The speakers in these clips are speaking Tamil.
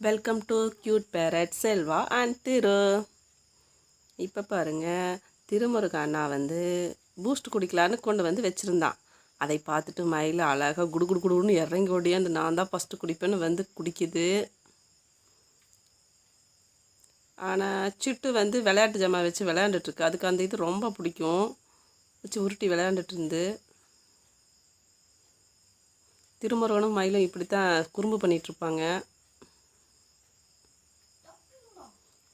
Welcome to cute parrot Selva and Thiru. இப்போ பாருங்கள், திருமுருகன் அண்ணா பூஸ்ட் குடிக்கலான்னு கொண்டு வச்சுருந்தான். அதை பார்த்துட்டு மயில் அழகாக குடு குடுன்னு இறங்கி ஓடியாந்து நான் தான் ஃபஸ்ட்டு குடிப்பேன்னு குடிக்குது. ஆனால் சிட்டு விளையாட்டு ஜாமான் வச்சு விளையாண்டுட்டுருக்கு. அதுக்கு அந்த இது ரொம்ப பிடிக்கும். வச்சு உருட்டி விளையாண்டுட்டு இருந்து. திருமுருகனும் மயிலும் இப்படி தான் குறும்பு பண்ணிகிட்ருப்பாங்க.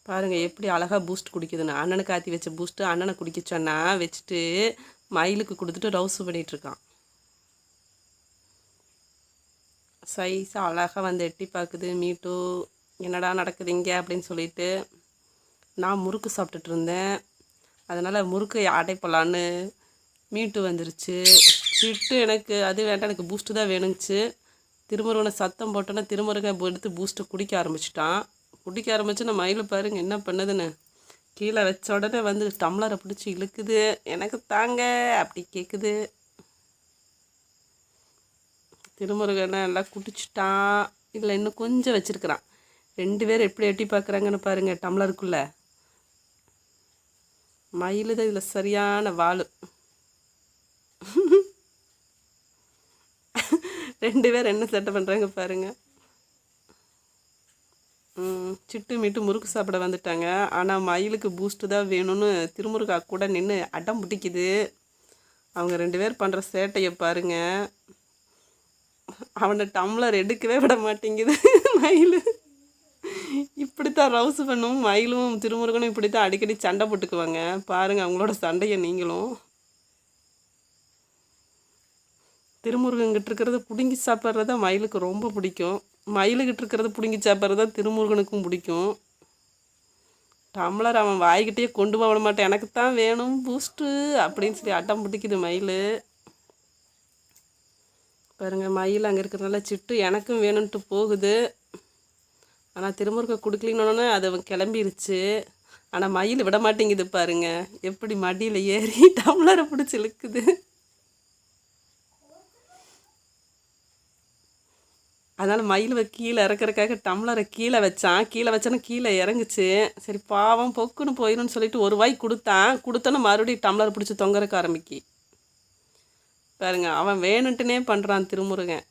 பாருங்கள் எப்படி அழகாக பூஸ்ட் குடிக்குதுன்னு. அண்ணனுக்கு ஆற்றி வச்ச பூஸ்ட்டு அண்ணனை குடிக்க சொன்னா வச்சுட்டு மயிலுக்கு கொடுத்துட்டு ரவுஸ் பண்ணிகிட்ருக்கான். சைஸாக அழகாக எட்டி பார்க்குது. மீட்டு என்னடா நடக்குது இங்கே அப்படின்னு சொல்லிட்டு நான் முறுக்கு சாப்பிட்டுட்டு இருந்தேன். அதனால் முறுக்கு அடைப்பலான்னு மீட்டு வந்துருச்சு. சிட்டு எனக்கு அது வேண்டாம், எனக்கு பூஸ்ட்டு தான் வேணுங்குச்சு. திருமுருகனை சத்தம் போட்டோன்னா திருமுருகன் எடுத்து பூஸ்ட்டு குடிக்க ஆரம்பிச்சிட்டான். குடிக்க ஆரம்பிச்சு நான் மயில் பாருங்க என்ன பண்ணுதுன்னு. கீழே வச்ச உடனே டம்ளரை பிடிச்சி இழுக்குது. எனக்கு தாங்க அப்படி கேட்குது. திருமுருகனை எல்லாம் குடிச்சிட்டான். இல்லை இன்னும் கொஞ்சம் வச்சுருக்கிறான். 2 பேர் எப்படி எட்டி பார்க்குறாங்கன்னு பாருங்கள் டம்ளருக்குள்ளே. மயில் தான் இதில் சரியான வாள். 2 பேர் என்ன சேட்டை பண்ணுறாங்க பாருங்கள். சிட்டு மீட்டு முறுக்கு சாப்பிட வந்துட்டாங்க. ஆனால் மயிலுக்கு பூஸ்ட்டு தான் வேணும்னு திருமுருகா கூட நின்று அடம் பிடிக்குது. அவங்க 2 பேர் பண்ணுற சேட்டையை பாருங்க. அவனை டம்ளர் எடுக்கவே விட மாட்டேங்குது மயில். இப்படித்தான் ரவுஸ் பண்ணும். மயிலும் திருமுருகனும் இப்படி தான் அடிக்கடி சண்டை போட்டுக்குவாங்க. பாருங்கள் அவங்களோட சண்டையை நீங்களும். திருமுருகன்கிட்ட இருக்கிறத பிடுங்கி சாப்பிட்றத மயிலுக்கு ரொம்ப பிடிக்கும். மயிலுக்கிட்ட இருக்கிறத பிடுங்கி சாப்பிட்றது தான் திருமுருகனுக்கும் பிடிக்கும். டம்ளர் அவன் வாய்கிட்டே கொண்டு போக மாட்டேன், எனக்கு தான் வேணும் பூஸ்ட்டு அப்படின்னு சொல்லி அட்டம் பிடிக்குது மயில். பாருங்கள் மயில் அங்கே இருக்கிறனால சிட்டு எனக்கும் வேணும்ன்ட்டு போகுது. ஆனால் திருமுருகன் கொடுக்கலின்னு அது அவன் கிளம்பிருச்சு. ஆனால் மயில் விட மாட்டேங்குது பாருங்க, எப்படி மடியில் ஏறி டம்ளரை பிடிச்சி இழுக்குது. அதனால் மயில் கீழே இறக்குறதுக்காக டம்ளரை கீழே வச்சான். கீழே வச்சானா கீழே இறங்குச்சு. சரி பாவம் பொக்குன்னு போயிடும்னு சொல்லிட்டு ஒரு வாய் கொடுத்தோன்னா மறுபடியும் டம்ளர் பிடிச்சி தொங்கறக்க ஆரம்பிக்கி. பாருங்க அவன் வேணுன்ட்டுனே பண்ணுறான் திருமுருகன்.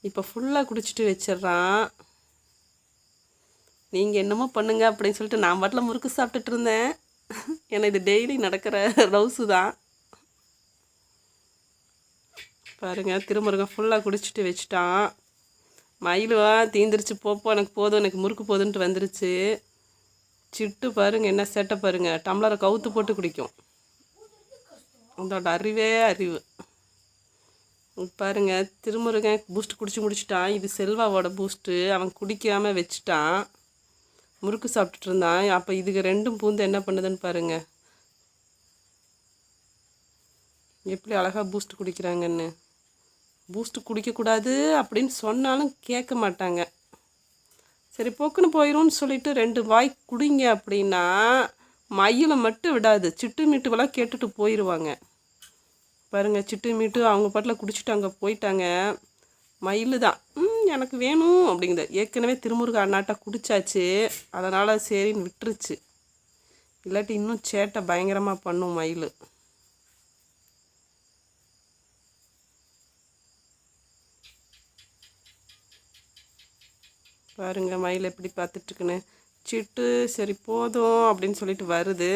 இப்போ ஃபுல்லாக குடிச்சிட்டு வச்சிட்றான். நீங்கள் என்னமோ பண்ணுங்க அப்படின்னு சொல்லிட்டு நான் பாட்டில் முறுக்கு சாப்பிட்டுட்டு இருந்தேன். ஏன்னா இது டெய்லி நடக்கிற ரவுஸு தான். பாருங்கள் திருமுருகன் ஃபுல்லாக குடிச்சிட்டு வச்சுட்டான். மயிலுவா தீந்துருச்சு போப்போ எனக்கு போதும், எனக்கு முறுக்கு போதுன்ட்டு வந்துருச்சு. சிட்டு பாருங்கள் என்ன சேட்டை பாருங்கள், டம்ளரை கவுத்து போட்டு குடிக்கும். அதோட அறிவே அறிவு. பாருங்கள் திருமுருகன் பூஸ்ட் குடிச்சு முடிச்சிட்டான். இது செல்வாவோட பூஸ்ட்டு. அவன் குடிக்காமல் வச்சுட்டான். முறுக்கு சாப்பிட்டுட்டு இருந்தான். அப்போ இதுக்கு 2ம் பூந்து என்ன பண்ணுதுன்னு பாருங்கள், எப்படி அழகாக பூஸ்ட் குடிக்கிறாங்கன்னு. பூஸ்ட்டு குடிக்கக்கூடாது அப்படின்னு சொன்னாலும் கேட்க மாட்டாங்க. சரி போக்குன்னு போயிடும்னு சொல்லிட்டு 2 வாய் குடிங்க அப்படின்னா மயிலை மட்டும் விடாது. சிட்டு மீட்டுவெல்லாம் கேட்டுட்டு போயிடுவாங்க. பாருங்கள் சிட்டு மீட்டு அவங்க பாட்டில் குடிச்சிட்டு அங்கே போயிட்டாங்க. மயில் தான் எனக்கு வேணும் அப்படிங்குது. ஏற்கனவே திருமுருகன் அண்ணாட்டா குடிச்சாச்சு, அதனால் சரின்னு விட்டுருச்சு. இல்லாட்டி இன்னும் சேட்டை பயங்கரமாக பண்ணும் மயில். பாருங்கள் மயில் எப்படி பார்த்துட்ருக்குன்னு. சிட்டு சரி போதும் அப்படின்னு சொல்லிட்டு வருது.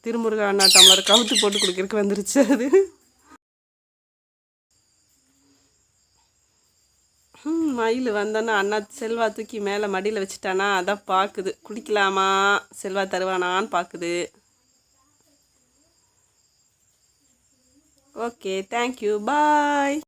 திருமுருகன் அண்ணா டம்ளர் கவுத்து போட்டு குடிக்கிறதுக்கு வந்துருச்சு அது. மயில் வந்தோன்னா அண்ணா செல்வா தூக்கி மேலே மடியில் வச்சுட்டானா அதான் பார்க்குது. குடிக்கலாமா செல்வா தருவானான்னு பார்க்குது. Okay thank you bye.